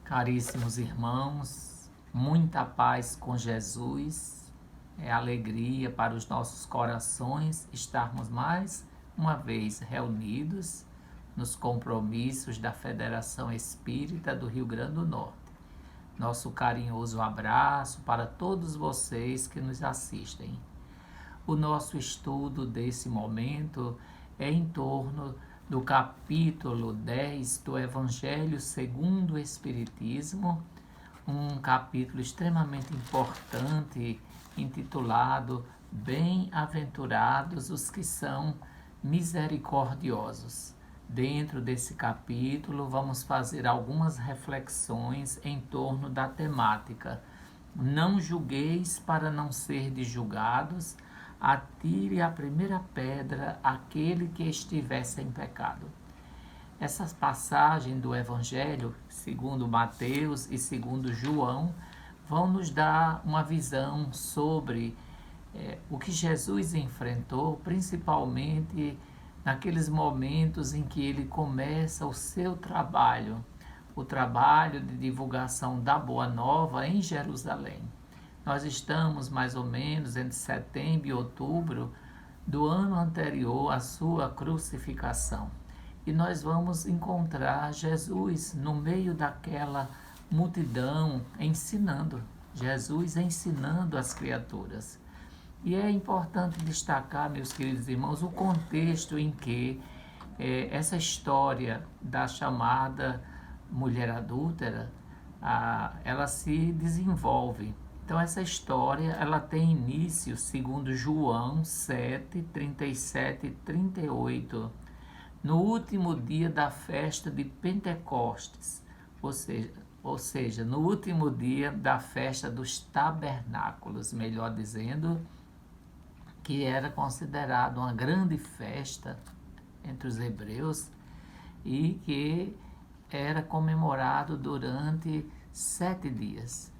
Caríssimos irmãos, muita paz com Jesus, é alegria para os nossos corações estarmos mais uma vez reunidos nos compromissos da Federação Espírita do Rio Grande do Norte. Nosso carinhoso abraço para todos vocês que nos assistem. O nosso estudo desse momento é em torno do capítulo 10 do Evangelho segundo o Espiritismo, um capítulo extremamente importante, intitulado Bem-aventurados os que são misericordiosos. Dentro desse capítulo, vamos fazer algumas reflexões em torno da temática Não julgueis para não serdes julgados, atire a primeira pedra aquele que estiver sem pecado. Essas passagens do Evangelho, segundo Mateus e segundo João, vão nos dar uma visão sobre o que Jesus enfrentou, principalmente naqueles momentos em que ele começa o seu trabalho, o trabalho de divulgação da Boa Nova em Jerusalém. Nós estamos mais ou menos entre setembro e outubro do ano anterior à sua crucificação. E nós vamos encontrar Jesus no meio daquela multidão ensinando. Jesus ensinando as criaturas. E é importante destacar, meus queridos irmãos, o contexto em que essa história da chamada mulher adúltera, ela se desenvolve. Então essa história ela tem início, segundo João 7, 37 e 38, no último dia da festa de Pentecostes, ou seja, no último dia da festa dos tabernáculos, melhor dizendo, que era considerado uma grande festa entre os hebreus e que era comemorado durante 7 dias.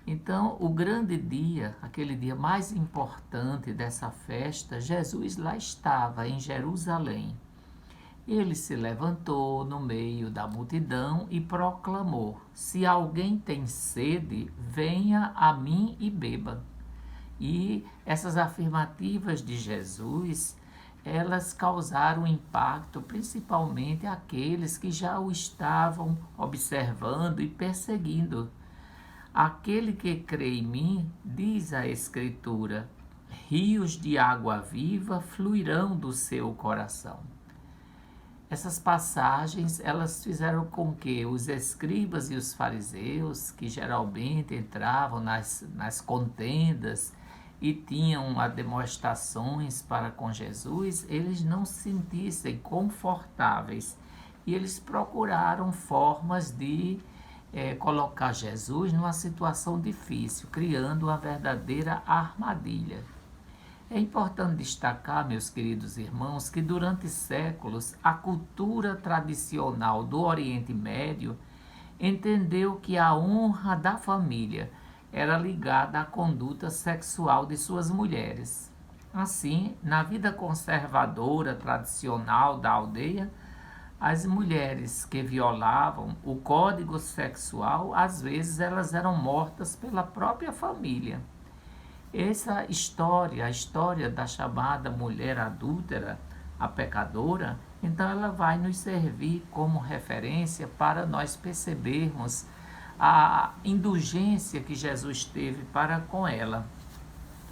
Então, o grande dia, aquele dia mais importante dessa festa, Jesus lá estava em Jerusalém. Ele se levantou no meio da multidão e proclamou: se alguém tem sede, venha a mim e beba. E essas afirmativas de Jesus, elas causaram impacto principalmente àqueles que já o estavam observando e perseguindo. Aquele que crê em mim, diz a Escritura, rios de água viva fluirão do seu coração. Essas passagens, elas fizeram com que os escribas e os fariseus, que geralmente entravam nas contendas e tinham demonstrações para com Jesus, eles não se sentissem confortáveis. E eles procuraram formas de colocar Jesus numa situação difícil, criando uma verdadeira armadilha. É importante destacar, meus queridos irmãos, que durante séculos a cultura tradicional do Oriente Médio entendeu que a honra da família era ligada à conduta sexual de suas mulheres. Assim, na vida conservadora tradicional da aldeia, as mulheres que violavam o código sexual, às vezes elas eram mortas pela própria família. Essa história, a história da chamada mulher adúltera, a pecadora, então ela vai nos servir como referência para nós percebermos a indulgência que Jesus teve para com ela,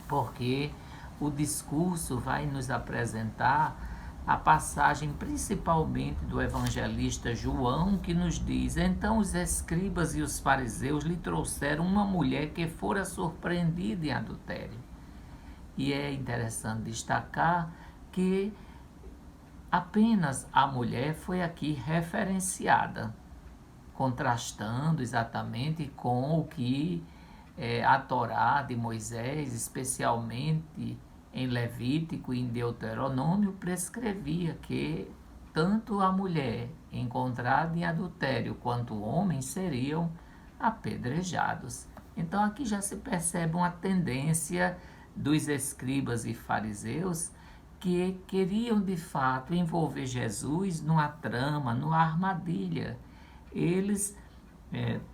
porque o discurso vai nos apresentar a passagem principalmente do evangelista João, que nos diz: então os escribas e os fariseus lhe trouxeram uma mulher que fora surpreendida em adultério. E é interessante destacar que apenas a mulher foi aqui referenciada, contrastando exatamente com o que a Torá de Moisés, especialmente em Levítico e em Deuteronômio, prescrevia que tanto a mulher encontrada em adultério quanto o homem seriam apedrejados. Então aqui já se percebe uma tendência dos escribas e fariseus que queriam de fato envolver Jesus numa trama, numa armadilha. Eles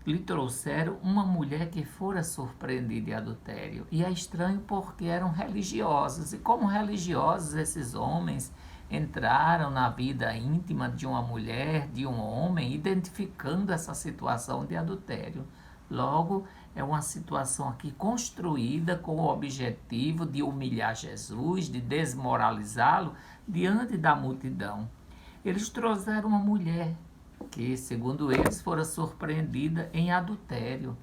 lhe trouxeram uma mulher que fora surpreendida em adultério. E é estranho porque eram religiosos. E como religiosos, esses homens entraram na vida íntima de uma mulher, de um homem, identificando essa situação de adultério. Logo, é uma situação aqui construída com o objetivo de humilhar Jesus, de desmoralizá-lo diante da multidão. Eles trouxeram uma mulher que, segundo eles, fora surpreendida em adultério.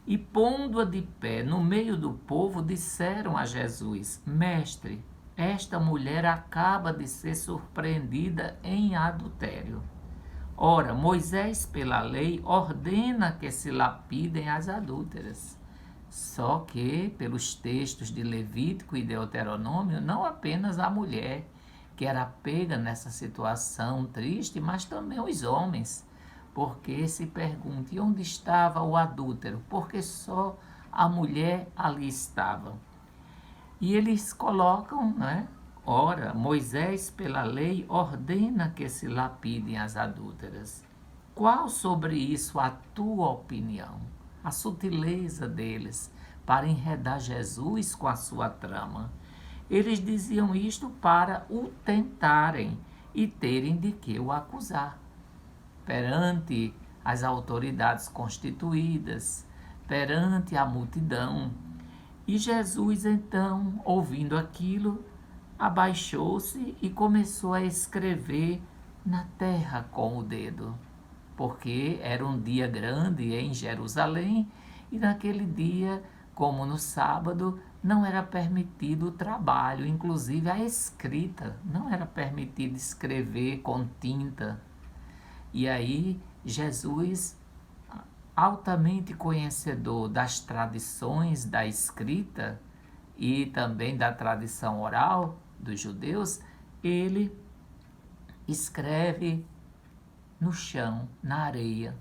E pondo-a de pé no meio do povo, disseram a Jesus: Mestre, esta mulher acaba de ser surpreendida em adultério. Ora, Moisés, pela lei, ordena que se lapidem as adúlteras. Só que, pelos textos de Levítico e Deuteronômio, não apenas a mulher que era pega nessa situação triste, mas também os homens. Porque se pergunta, e onde estava o adúltero? Porque só a mulher ali estava. E eles colocam, né? Ora, Moisés, pela lei, ordena que se lapidem as adúlteras. Qual sobre isso a tua opinião? A sutileza deles para enredar Jesus com a sua trama. Eles diziam isto para o tentarem e terem de que o acusar. Perante as autoridades constituídas, perante a multidão. E Jesus, então, ouvindo aquilo, abaixou-se e começou a escrever na terra com o dedo, porque era um dia grande em Jerusalém e naquele dia, como no sábado, não era permitido o trabalho, inclusive a escrita, não era permitido escrever com tinta. E aí Jesus, altamente conhecedor das tradições da escrita e também da tradição oral dos judeus, ele escreve no chão, na areia,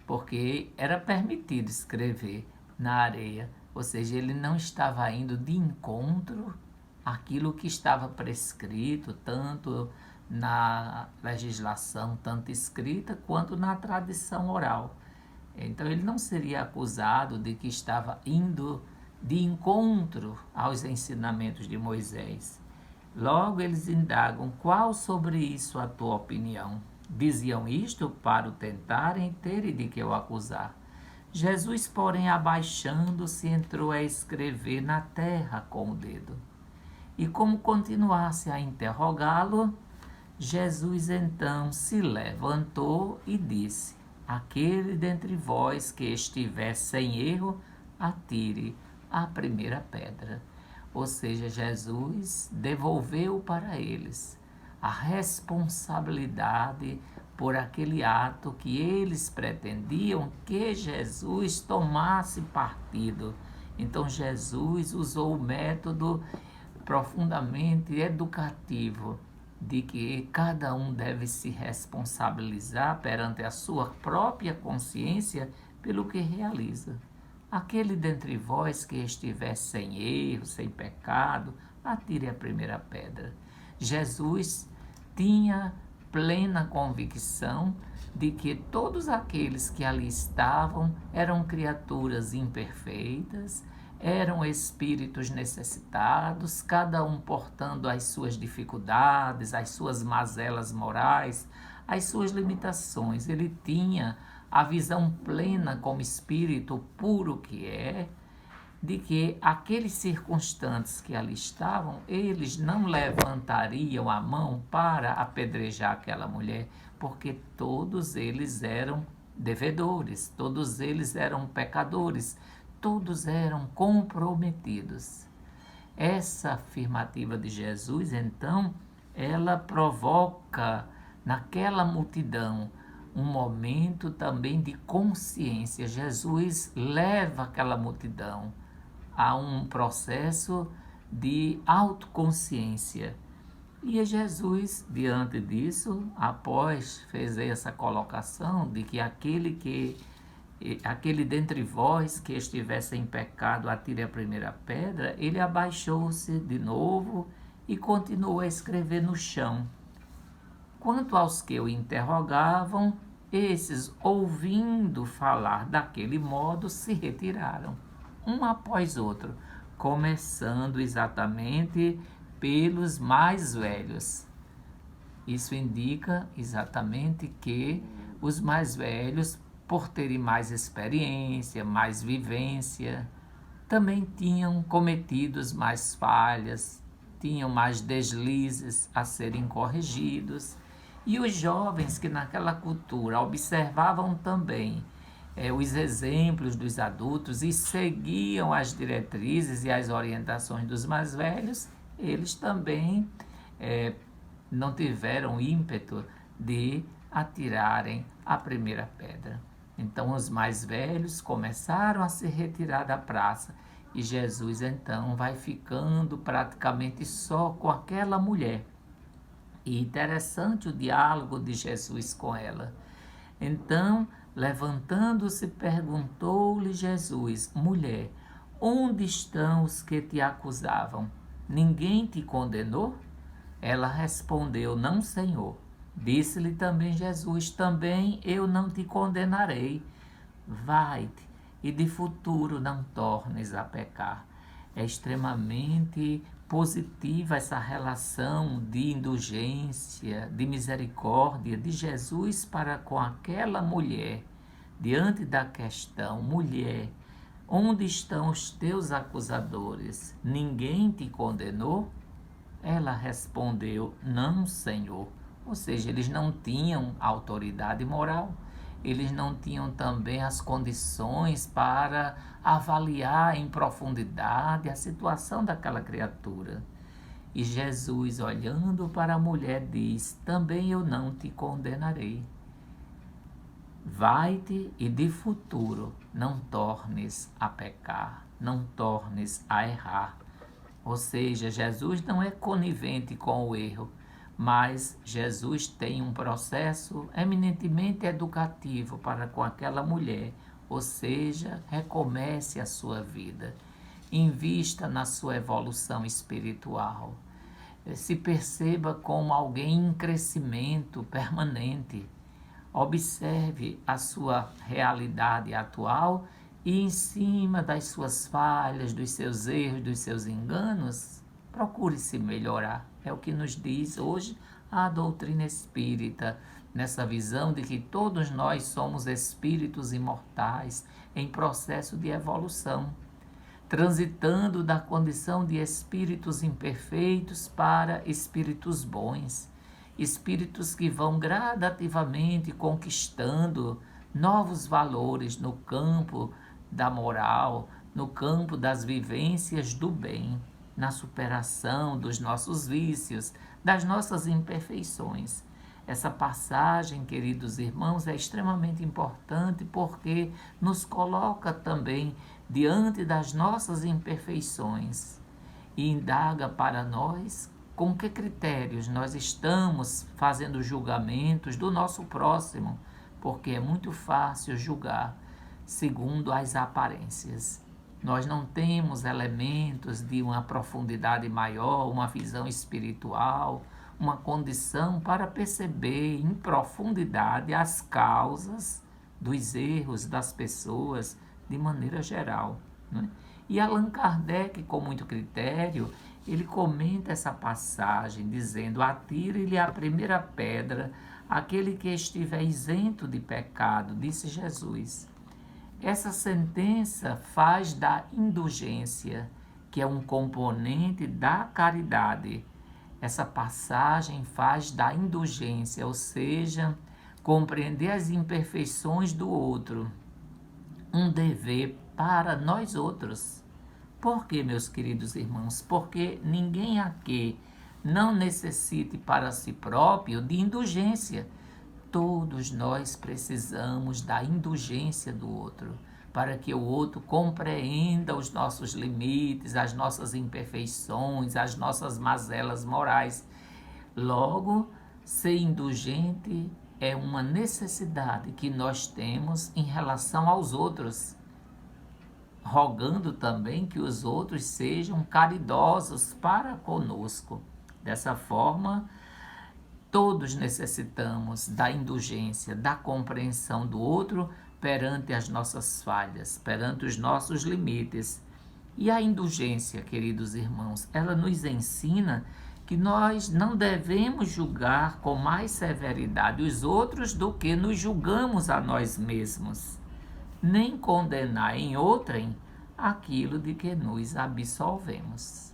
porque era permitido escrever na areia, ou seja, ele não estava indo de encontro àquilo que estava prescrito, tanto na legislação, tanto escrita, quanto na tradição oral. Então ele não seria acusado de que estava indo de encontro aos ensinamentos de Moisés. Logo eles indagam: qual sobre isso a tua opinião? Diziam isto para o tentarem ter de que o acusar. Jesus, porém, abaixando-se, entrou a escrever na terra com o dedo. E como continuasse a interrogá-lo, Jesus então se levantou e disse: aquele dentre vós que estiver sem erro, atire a primeira pedra. Ou seja, Jesus devolveu para eles a responsabilidade por aquele ato que eles pretendiam que Jesus tomasse partido. Então Jesus usou o método profundamente educativo de que cada um deve se responsabilizar perante a sua própria consciência pelo que realiza. Aquele dentre vós que estiver sem erro, sem pecado, atire a primeira pedra. Jesus tinha plena convicção de que todos aqueles que ali estavam eram criaturas imperfeitas, eram espíritos necessitados, cada um portando as suas dificuldades, as suas mazelas morais, as suas limitações. Ele tinha a visão plena como espírito puro que é, de que aqueles circunstantes que ali estavam, eles não levantariam a mão para apedrejar aquela mulher, porque todos eles eram devedores, todos eles eram pecadores, todos eram comprometidos. Essa afirmativa de Jesus, então, ela provoca naquela multidão um momento também de consciência. Jesus leva aquela multidão a um processo de autoconsciência. E Jesus, diante disso, após fez essa colocação de que aquele dentre vós que estivesse em pecado atire a primeira pedra, ele abaixou-se de novo e continuou a escrever no chão. Quanto aos que o interrogavam, Esses, ouvindo falar daquele modo, se retiraram, um após outro, começando exatamente pelos mais velhos. Isso indica exatamente que os mais velhos, por terem mais experiência, mais vivência, também tinham cometido mais falhas, tinham mais deslizes a serem corrigidos. E os jovens que naquela cultura observavam também os exemplos dos adultos e seguiam as diretrizes e as orientações dos mais velhos, eles também não tiveram ímpeto de atirarem a primeira pedra. Então os mais velhos começaram a se retirar da praça e Jesus então vai ficando praticamente só com aquela mulher. E interessante o diálogo de Jesus com ela. Então, levantando-se, perguntou-lhe Jesus: Mulher, onde estão os que te acusavam? Ninguém te condenou? Ela respondeu: Não, Senhor. Disse-lhe também Jesus: Também eu não te condenarei. Vai-te e de futuro não tornes a pecar. É extremamente positiva essa relação de indulgência, de misericórdia de Jesus para com aquela mulher, diante da questão: mulher, onde estão os teus acusadores? Ninguém te condenou? Ela respondeu: Não, Senhor. Ou seja, eles não tinham autoridade moral, eles não tinham também as condições para avaliar em profundidade a situação daquela criatura. E Jesus, olhando para a mulher, diz: Também eu não te condenarei. Vai-te e de futuro não tornes a pecar, não tornes a errar. Ou seja, Jesus não é conivente com o erro, mas Jesus tem um processo eminentemente educativo para com aquela mulher, ou seja, recomece a sua vida, invista na sua evolução espiritual, se perceba como alguém em crescimento permanente, observe a sua realidade atual e em cima das suas falhas, dos seus erros, dos seus enganos, procure se melhorar. É o que nos diz hoje a doutrina espírita, nessa visão de que todos nós somos espíritos imortais em processo de evolução, transitando da condição de espíritos imperfeitos para espíritos bons, espíritos que vão gradativamente conquistando novos valores no campo da moral, no campo das vivências do bem, na superação dos nossos vícios, das nossas imperfeições. Essa passagem, queridos irmãos, é extremamente importante porque nos coloca também diante das nossas imperfeições e indaga para nós com que critérios nós estamos fazendo julgamentos do nosso próximo, porque é muito fácil julgar segundo as aparências. Nós não temos elementos de uma profundidade maior, uma visão espiritual, uma condição para perceber em profundidade as causas dos erros das pessoas de maneira geral, né? E Allan Kardec, com muito critério, ele comenta essa passagem dizendo: atire-lhe a primeira pedra aquele que estiver isento de pecado, disse Jesus. Essa sentença faz da indulgência, que é um componente da caridade. Essa passagem faz da indulgência, ou seja, compreender as imperfeições do outro, um dever para nós outros. Por quê, meus queridos irmãos? Porque ninguém aqui não necessite para si próprio de indulgência. Todos nós precisamos da indulgência do outro, para que o outro compreenda os nossos limites, as nossas imperfeições, as nossas mazelas morais. Logo, ser indulgente é uma necessidade que nós temos em relação aos outros, rogando também que os outros sejam caridosos para conosco. Dessa forma, Todos necessitamos da indulgência, da compreensão do outro perante as nossas falhas, perante os nossos limites. E a indulgência, queridos irmãos, ela nos ensina que nós não devemos julgar com mais severidade os outros do que nos julgamos a nós mesmos, nem condenar em outrem aquilo de que nos absolvemos.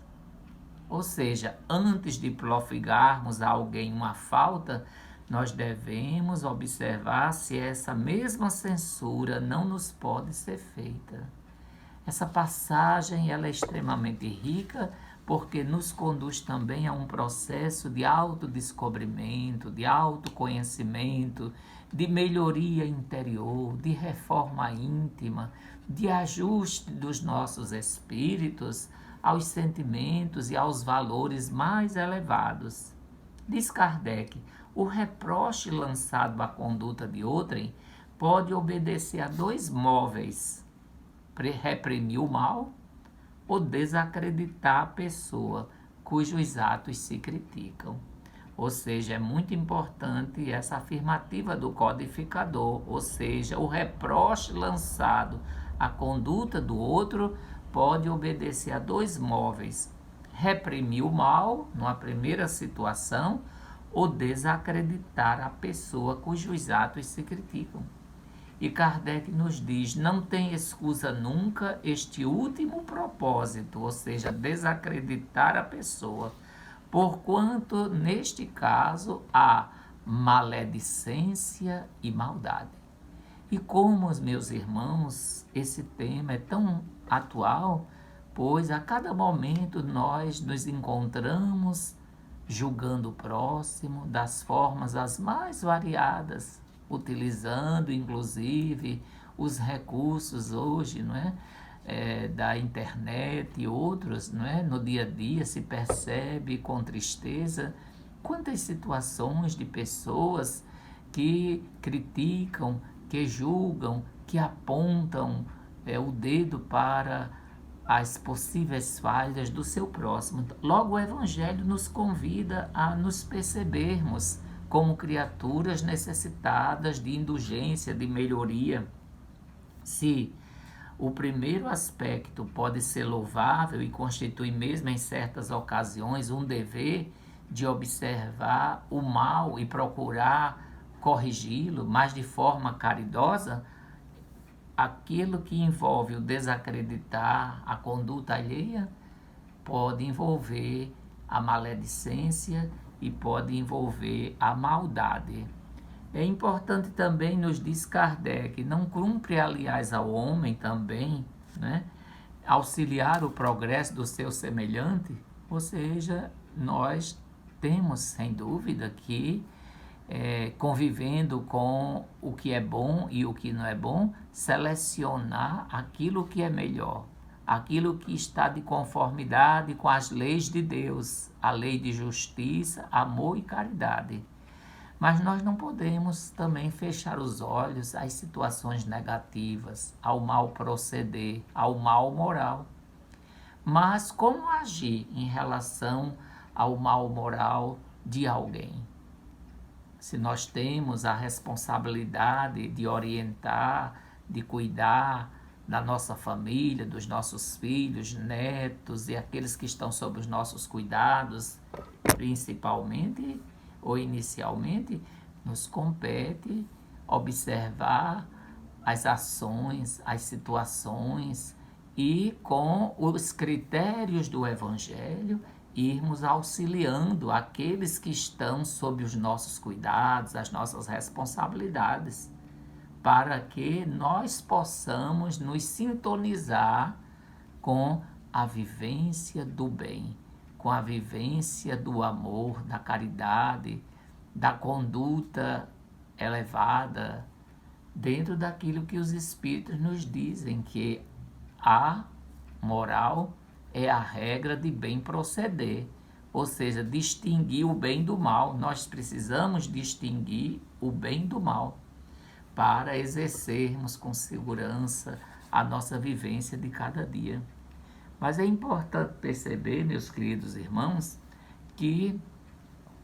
Ou seja, antes de profigarmos a alguém uma falta, nós devemos observar se essa mesma censura não nos pode ser feita. Essa passagem ela é extremamente rica porque nos conduz também a um processo de autodescobrimento, de autoconhecimento, de melhoria interior, de reforma íntima, de ajuste dos nossos espíritos aos sentimentos e aos valores mais elevados. Diz Kardec, o reproche lançado à conduta de outrem pode obedecer a dois móveis: reprimir o mal ou desacreditar a pessoa cujos atos se criticam. Ou seja, é muito importante essa afirmativa do codificador, ou seja, o reproche lançado à conduta do outro pode obedecer a dois móveis: reprimir o mal, numa primeira situação, ou desacreditar a pessoa cujos atos se criticam. E Kardec nos diz, não tem excusa nunca este último propósito, ou seja, desacreditar a pessoa, porquanto, neste caso, há maledicência e maldade. E como, meus irmãos, esse tema é tão atual, pois a cada momento nós nos encontramos julgando o próximo das formas as mais variadas, utilizando inclusive os recursos hoje, não é? Da internet e outros, não é? No dia a dia se percebe com tristeza quantas situações de pessoas que criticam, que julgam, que apontam o dedo para as possíveis falhas do seu próximo. Logo, o Evangelho nos convida a nos percebermos como criaturas necessitadas de indulgência, de melhoria. Se o primeiro aspecto pode ser louvável e constitui mesmo em certas ocasiões um dever de observar o mal e procurar corrigi-lo, mas de forma caridosa, aquilo que envolve o desacreditar a conduta alheia pode envolver a maledicência e pode envolver a maldade. É importante também, nos diz Kardec, não cumpre, aliás, ao homem também, né, auxiliar o progresso do seu semelhante, ou seja, nós temos, sem dúvida, que convivendo com o que é bom e o que não é bom, selecionar aquilo que é melhor, aquilo que está de conformidade com as leis de Deus, a lei de justiça, amor e caridade. Mas nós não podemos também fechar os olhos às situações negativas, ao mau proceder, ao mal moral. Mas como agir em relação ao mal moral de alguém? Se nós temos a responsabilidade de orientar, de cuidar da nossa família, dos nossos filhos, netos e aqueles que estão sob os nossos cuidados, principalmente ou inicialmente, nos compete observar as ações, as situações e, com os critérios do Evangelho, irmos auxiliando aqueles que estão sob os nossos cuidados, as nossas responsabilidades, para que nós possamos nos sintonizar com a vivência do bem, com a vivência do amor, da caridade, da conduta elevada, dentro daquilo que os Espíritos nos dizem, que a moral é a regra de bem proceder, ou seja, distinguir o bem do mal. Nós precisamos distinguir o bem do mal para exercermos com segurança a nossa vivência de cada dia. Mas é importante perceber, meus queridos irmãos, que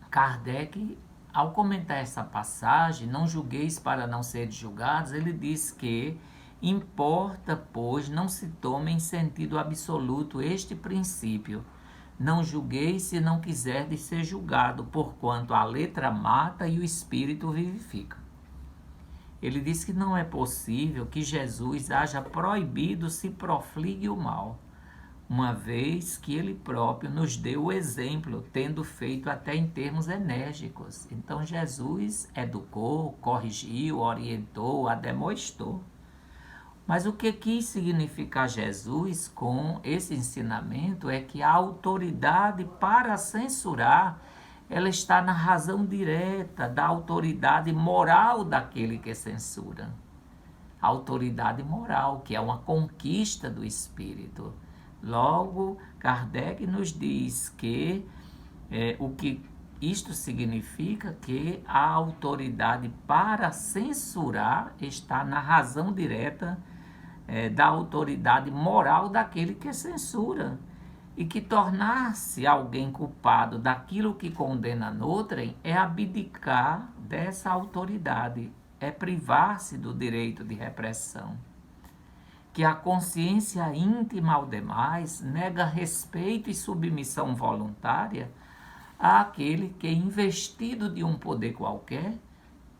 Kardec ao comentar essa passagem, não julgueis para não seres julgados, ele diz que importa, pois, não se tome em sentido absoluto este princípio. Não julgueis se não quiserdes ser julgado, porquanto a letra mata e o espírito vivifica. Ele diz que não é possível que Jesus haja proibido se profligue o mal, uma vez que ele próprio nos deu o exemplo, tendo feito até em termos enérgicos. Então Jesus educou, corrigiu, orientou, ademoestou. Mas o que quis significar Jesus com esse ensinamento é que a autoridade para censurar, ela está na razão direta da autoridade moral daquele que censura. A autoridade moral, que é uma conquista do espírito. Logo, Kardec nos diz que o que isto significa que a autoridade para censurar está na razão direta da autoridade moral daquele que censura. E que tornar-se alguém culpado daquilo que condena noutrem é abdicar dessa autoridade, é privar-se do direito de repressão. Que a consciência íntima ao demais nega respeito e submissão voluntária àquele que, investido de um poder qualquer,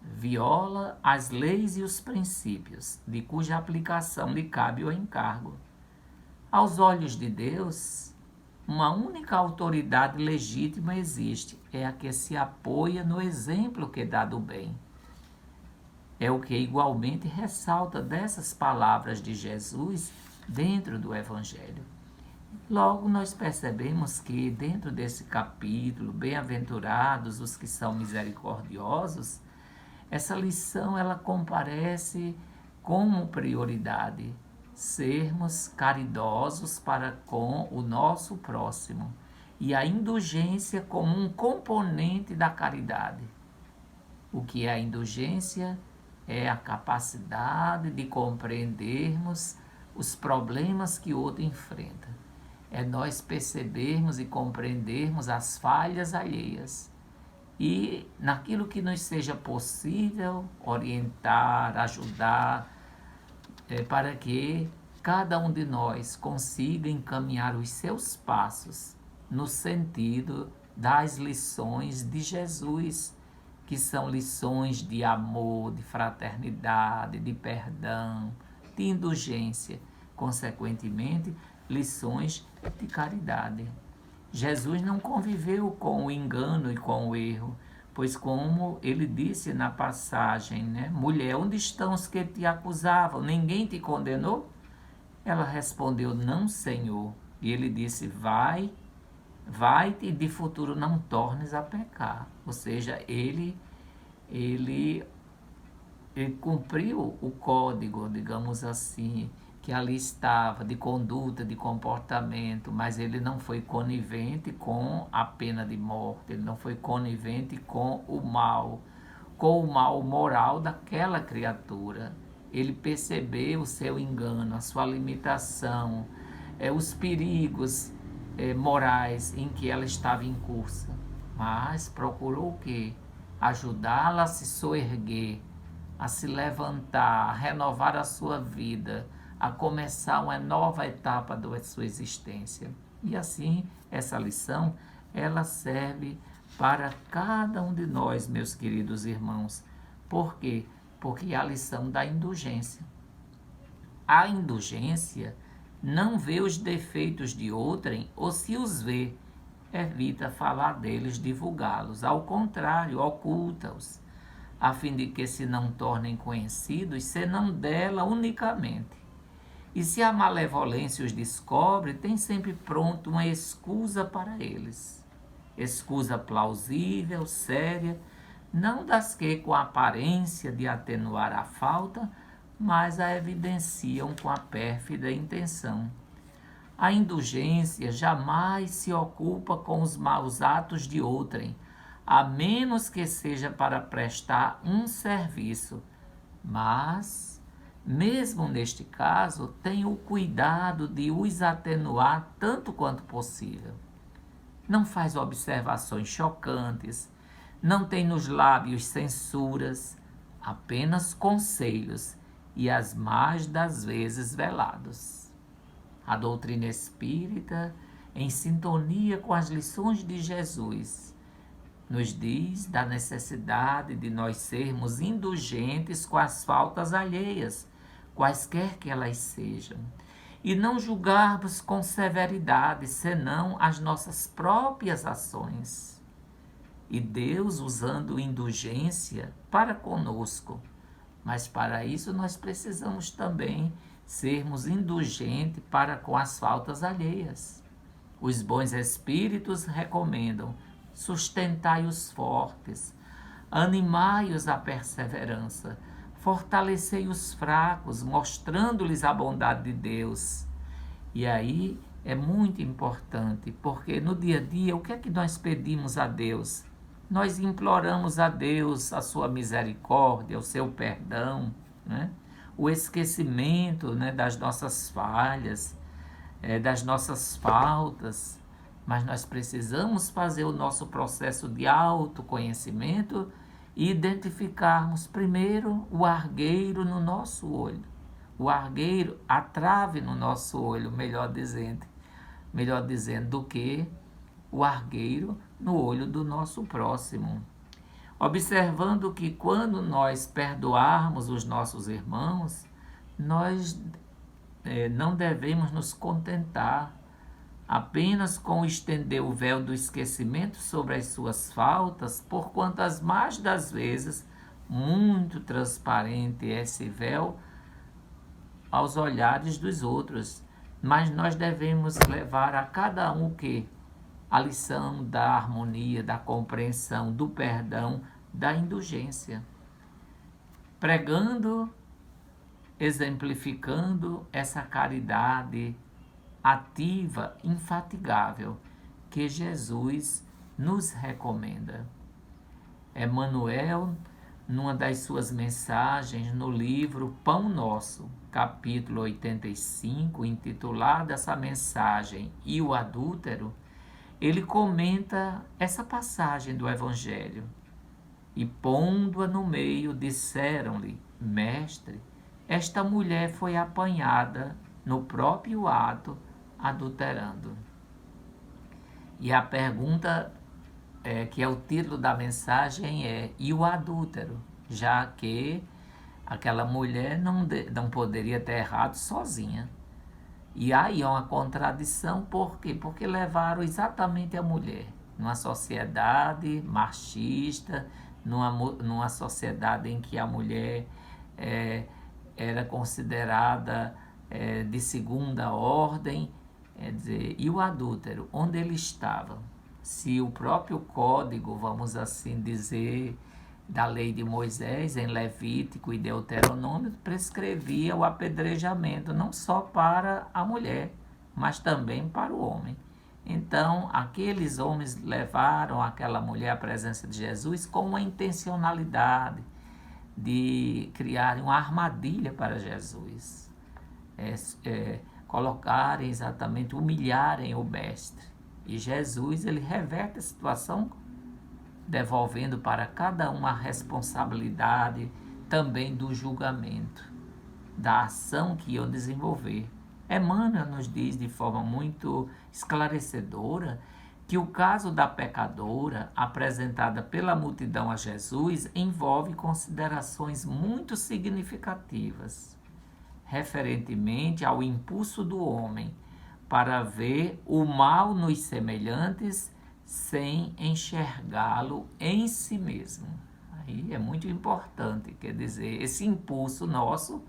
viola as leis e os princípios, de cuja aplicação lhe cabe o encargo. Aos olhos de Deus, uma única autoridade legítima existe, é a que se apoia no exemplo que dá do bem. É o que igualmente ressalta dessas palavras de Jesus dentro do Evangelho. Logo, nós percebemos que dentro desse capítulo, bem-aventurados os que são misericordiosos, essa lição ela comparece como prioridade, sermos caridosos para com o nosso próximo e a indulgência como um componente da caridade. O que é a indulgência? É a capacidade de compreendermos os problemas que o outro enfrenta. É nós percebermos e compreendermos as falhas alheias. E naquilo que nos seja possível, orientar, ajudar, para que cada um de nós consiga encaminhar os seus passos no sentido das lições de Jesus, que são lições de amor, de fraternidade, de perdão, de indulgência, consequentemente, lições de caridade. Jesus não conviveu com o engano e com o erro, pois como ele disse na passagem, mulher, onde estão os que te acusavam? Ninguém te condenou? Ela respondeu, não, Senhor. E ele disse, vai-te e de futuro não tornes a pecar. Ou seja, ele cumpriu o código, digamos assim, que ali estava, de conduta, de comportamento, mas ele não foi conivente com a pena de morte, ele não foi conivente com o mal moral daquela criatura. Ele percebeu o seu engano, a sua limitação, os perigos morais em que ela estava em cursa, mas procurou o quê? Ajudá-la a se soerguer, a se levantar, a renovar a sua vida, a começar uma nova etapa da sua existência. E assim, essa lição, ela serve para cada um de nós, meus queridos irmãos. Por quê? Porque é a lição da indulgência. A indulgência não vê os defeitos de outrem, ou se os vê, evita falar deles, divulgá-los. Ao contrário, oculta-os, a fim de que se não tornem conhecidos, senão dela unicamente. E se a malevolência os descobre, tem sempre pronto uma escusa para eles. Escusa plausível, séria, não das que com a aparência de atenuar a falta, mas a evidenciam com a pérfida intenção. A indulgência jamais se ocupa com os maus atos de outrem, a menos que seja para prestar um serviço, mas mesmo neste caso, tem o cuidado de os atenuar tanto quanto possível. Não faz observações chocantes, Não tem nos lábios censuras, apenas conselhos e as mais das vezes velados. A doutrina espírita, em sintonia com as lições de Jesus, nos diz da necessidade de nós sermos indulgentes com as faltas alheias, quaisquer que elas sejam, e não julgarmos com severidade, senão as nossas próprias ações. E Deus usando indulgência para conosco, mas para isso nós precisamos também sermos indulgentes para com as faltas alheias. Os bons espíritos recomendam: sustentai os fortes, animai-os à perseverança, fortalecei os fracos, mostrando-lhes a bondade de Deus. E aí é muito importante, porque no dia a dia, o que é que nós pedimos a Deus? Nós imploramos a Deus a sua misericórdia, o seu perdão, né? O esquecimento, né, das nossas falhas, das nossas faltas, mas nós precisamos fazer o nosso processo de autoconhecimento e identificarmos primeiro o argueiro no nosso olho, o argueiro, a trave no nosso olho, melhor dizendo, do que o argueiro no olho do nosso próximo. Observando que quando nós perdoarmos os nossos irmãos, nós não devemos nos contentar apenas com estender o véu do esquecimento sobre as suas faltas, porquanto as mais das vezes muito transparente é esse véu aos olhares dos outros, mas nós devemos levar a cada um o quê? A lição da harmonia, da compreensão, do perdão, da indulgência, pregando, exemplificando essa caridade ativa, infatigável, que Jesus nos recomenda. Emmanuel, numa das suas mensagens no livro Pão Nosso, capítulo 85, intitulado essa mensagem E o Adúltero, ele comenta essa passagem do Evangelho. E pondo-a no meio, disseram-lhe: Mestre, esta mulher foi apanhada no próprio ato, adulterando. E a pergunta, que é o título da mensagem, é: e o adúltero? Já que aquela mulher não poderia ter errado sozinha. E aí é uma contradição, por quê? Porque levaram exatamente a mulher numa sociedade machista, numa sociedade em que a mulher era considerada de segunda ordem, dizer, e o adúltero, onde ele estava? Se o próprio código, vamos assim dizer, da lei de Moisés, em Levítico e Deuteronômio, prescrevia o apedrejamento não só para a mulher, mas também para o homem. Então, aqueles homens levaram aquela mulher à presença de Jesus com uma intencionalidade de criarem uma armadilha para Jesus, colocarem exatamente, humilharem o mestre. E Jesus, ele reverte a situação, devolvendo para cada um a responsabilidade também do julgamento, da ação que iam desenvolver. Emmanuel nos diz de forma muito esclarecedora que o caso da pecadora, apresentada pela multidão a Jesus, envolve considerações muito significativas, referentemente ao impulso do homem para ver o mal nos semelhantes sem enxergá-lo em si mesmo. Aí é muito importante, quer dizer, esse impulso nosso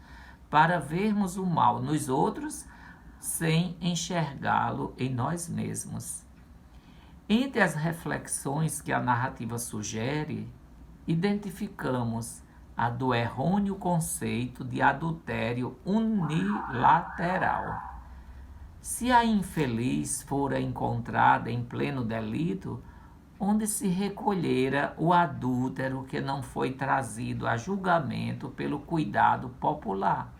para vermos o mal nos outros sem enxergá-lo em nós mesmos. Entre as reflexões que a narrativa sugere, identificamos a do errôneo conceito de adultério unilateral. Se a infeliz fora encontrada em pleno delito, onde se recolhera o adúltero que não foi trazido a julgamento pelo cuidado popular?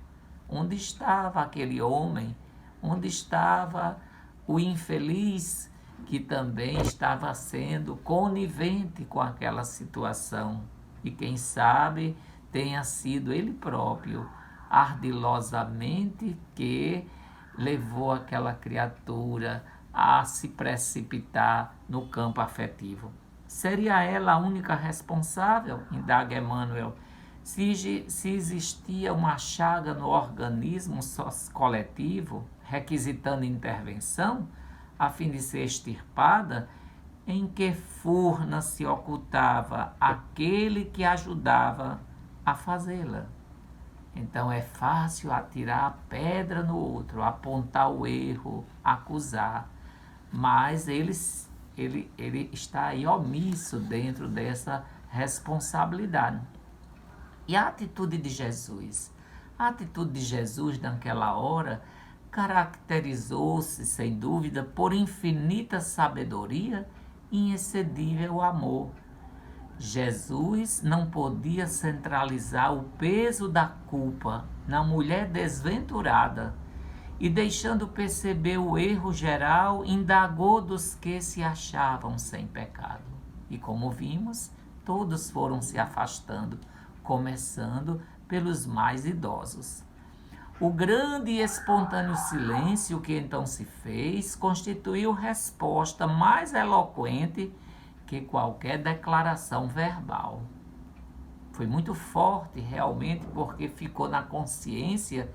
Onde estava aquele homem? Onde estava o infeliz que também estava sendo conivente com aquela situação. E quem sabe tenha sido ele próprio, ardilosamente, que levou aquela criatura a se precipitar no campo afetivo. Seria ela a única responsável? Indaga Emmanuel. Se existia uma chaga no organismo coletivo, requisitando intervenção, a fim de ser extirpada, em que furna se ocultava aquele que ajudava a fazê-la? Então é fácil atirar a pedra no outro, apontar o erro, acusar, mas ele está aí omisso dentro dessa responsabilidade. E a atitude de Jesus? A atitude de Jesus naquela hora caracterizou-se, sem dúvida, por infinita sabedoria e inexcedível amor. Jesus não podia centralizar o peso da culpa na mulher desventurada e, deixando perceber o erro geral, indagou dos que se achavam sem pecado. E como vimos, todos foram se afastando, começando pelos mais idosos. O grande e espontâneo silêncio que então se fez constituiu resposta mais eloquente que qualquer declaração verbal. Foi muito forte realmente, porque ficou na consciência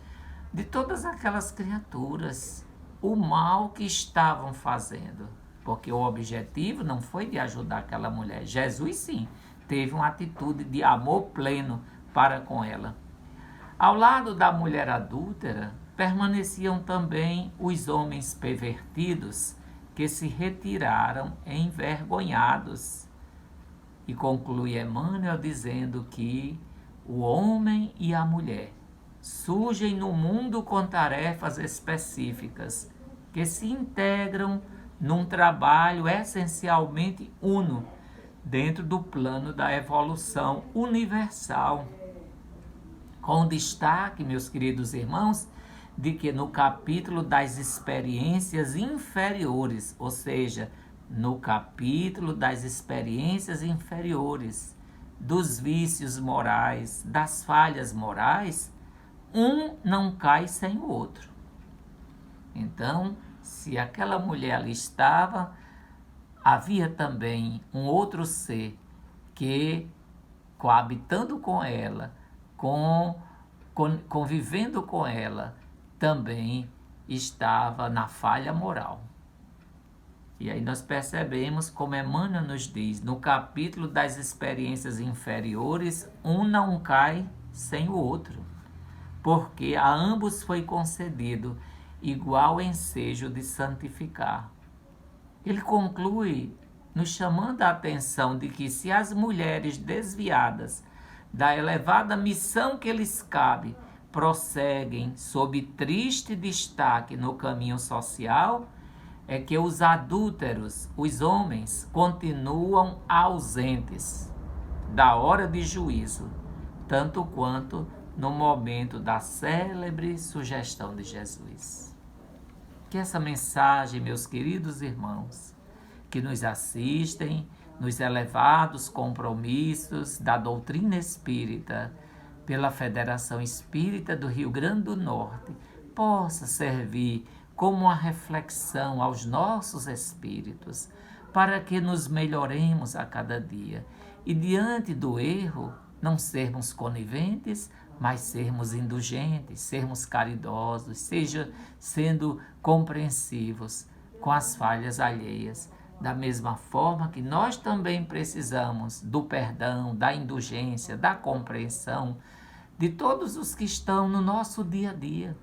de todas aquelas criaturas o mal que estavam fazendo, porque o objetivo não foi de ajudar aquela mulher. Jesus sim teve uma atitude de amor pleno para com ela. Ao lado da mulher adúltera permaneciam também os homens pervertidos, que se retiraram envergonhados. E conclui Emmanuel dizendo que o homem e a mulher surgem no mundo com tarefas específicas, que se integram num trabalho essencialmente uno, dentro do plano da evolução universal. Com destaque, meus queridos irmãos, de que no capítulo das experiências inferiores, ou seja, no capítulo das experiências inferiores, dos vícios morais, das falhas morais, um não cai sem o outro. Então, se aquela mulher ali estava, havia também um outro ser que, coabitando com ela, convivendo com ela, também estava na falha moral. E aí nós percebemos, como Emmanuel nos diz, no capítulo das experiências inferiores, um não cai sem o outro, porque a ambos foi concedido igual ensejo de santificar. Ele conclui nos chamando a atenção de que, se as mulheres desviadas da elevada missão que lhes cabe prosseguem sob triste destaque no caminho social, é que os adúlteros, os homens, continuam ausentes da hora de juízo, tanto quanto no momento da célebre sugestão de Jesus. Que essa mensagem, meus queridos irmãos, que nos assistem nos elevados compromissos da doutrina espírita pela Federação Espírita do Rio Grande do Norte, possa servir como uma reflexão aos nossos espíritos, para que nos melhoremos a cada dia e, diante do erro, não sermos coniventes, mas sermos indulgentes, sermos caridosos, sendo compreensivos com as falhas alheias. Da mesma forma que nós também precisamos do perdão, da indulgência, da compreensão de todos os que estão no nosso dia a dia.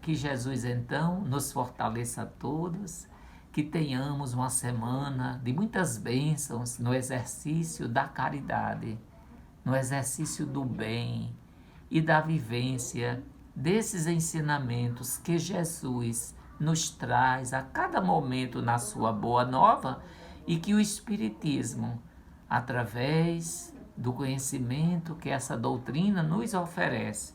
Que Jesus, então, nos fortaleça a todos, que tenhamos uma semana de muitas bênçãos no exercício da caridade, no exercício do bem e da vivência desses ensinamentos que Jesus nos traz a cada momento na sua boa nova, e que o Espiritismo, através do conhecimento que essa doutrina nos oferece,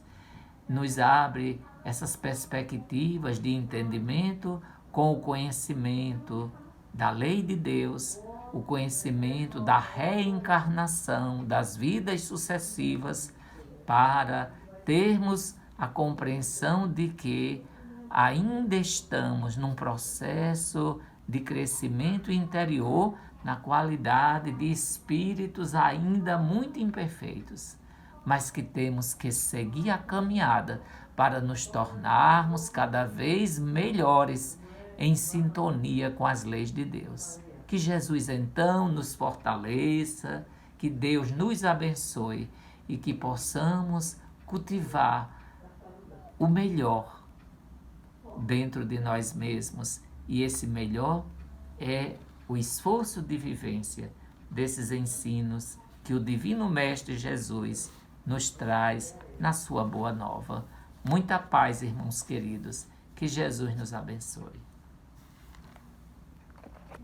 nos abre essas perspectivas de entendimento com o conhecimento da lei de Deus, o conhecimento da reencarnação, das vidas sucessivas, para termos a compreensão de que ainda estamos num processo de crescimento interior na qualidade de espíritos ainda muito imperfeitos, mas que temos que seguir a caminhada para nos tornarmos cada vez melhores em sintonia com as leis de Deus. Que Jesus então nos fortaleça, que Deus nos abençoe e que possamos cultivar o melhor dentro de nós mesmos. E esse melhor é o esforço de vivência desses ensinos que o Divino Mestre Jesus nos traz na sua Boa Nova. Muita paz, irmãos queridos. Que Jesus nos abençoe.